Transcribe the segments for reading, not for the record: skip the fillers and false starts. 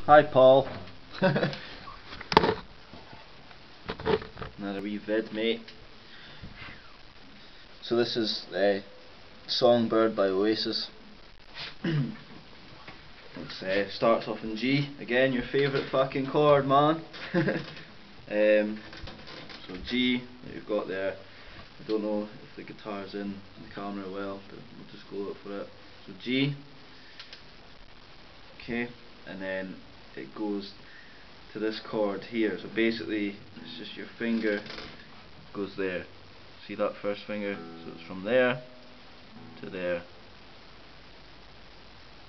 Hi Paul. Another wee vid, mate. So this is Songbird by Oasis. It starts off in G, again your favourite fucking chord, man. So G that you've got there. I don't know if the guitar's in the camera well, but we'll just go for it. So G, okay, and then it goes to this chord here. So basically it's just your finger goes there. See that first finger? So it's from there to there,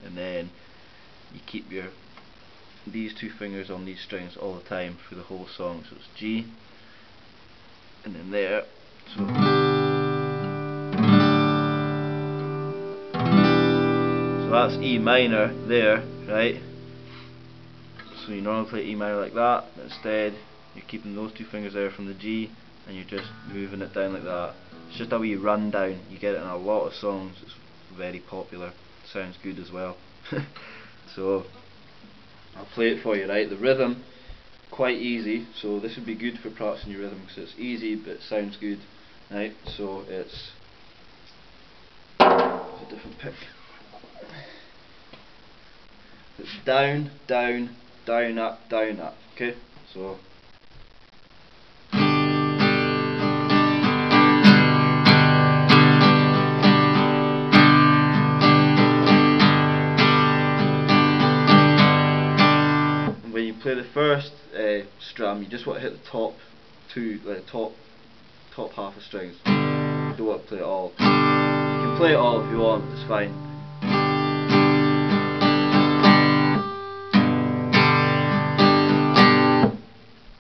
and then you keep these two fingers on these strings all the time through the whole song. So it's G, and then there. So that's E minor there, right? So you normally play E minor like that, but instead you're keeping those two fingers there from the G, and you're just moving it down like that. It's just a wee rundown. You get it in a lot of songs. It's very popular. Sounds good as well. So I'll play it for you, right? The rhythm, quite easy. So this would be good for practicing your rhythm because it's easy but it sounds good, right? So it's a different pick. It's down, down, down, up, down, up. Okay, so. When you play the first strum, you just want to hit the top two, top half of strings. You don't want to play it all. You can play it all if you want, it's fine.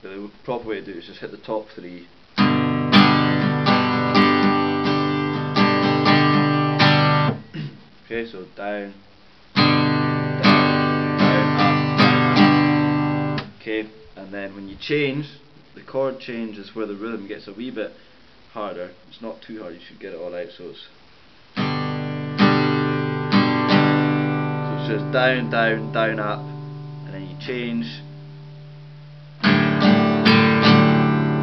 But the proper way to do it is just hit the top three. Okay, so down. Okay, and then when you change, the chord change is where the rhythm gets a wee bit harder. It's not too hard, you should get it all out. So it's just down, down, down, up, and then you change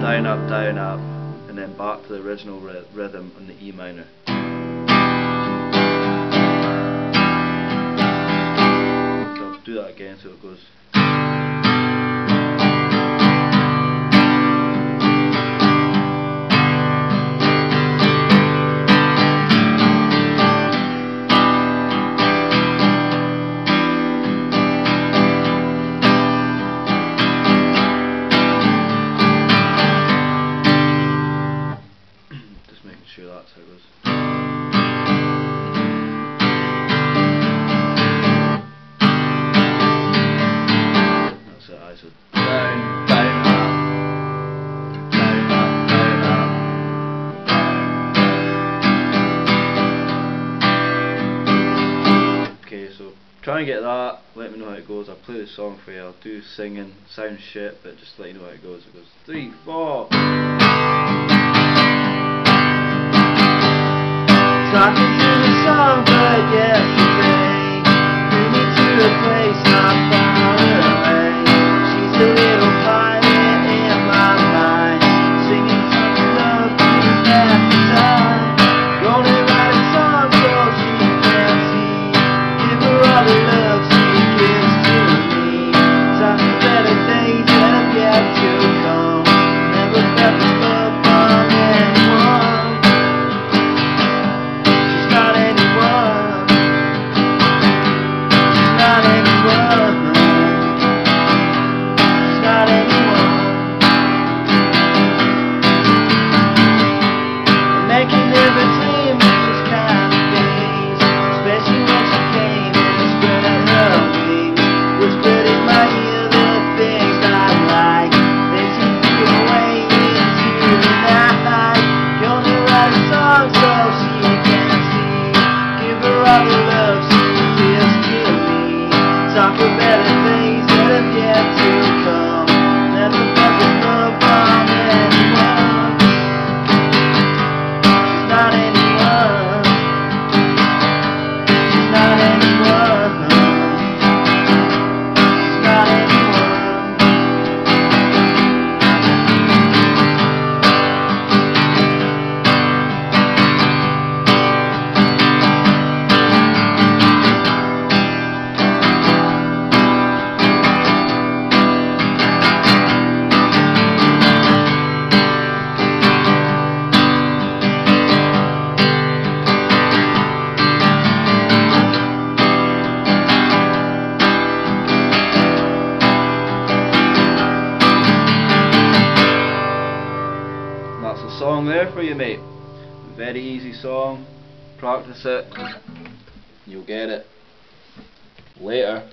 down, up, and then back to the original rhythm on the E minor. So I'll do that again so it goes. Sure that's how it goes. That's it, I said down, down, up, down, up, down, up. Okay, so try and get that, let me know how it goes. I'll play the song for you, I'll do singing, sounds shit, but just let you know how it goes. It goes 3, 4. Talking to the songbird yesterday, bring me to a place not far away. She's a little pirate in my mind, singing something love to half the time. Gonna write a song so she can see, give her all the love she gives to me. Time for better days have yet to come, never felt this love from anyone. Not anyone. song there for you, mate. Very easy song. Practice it. You'll get it. Later.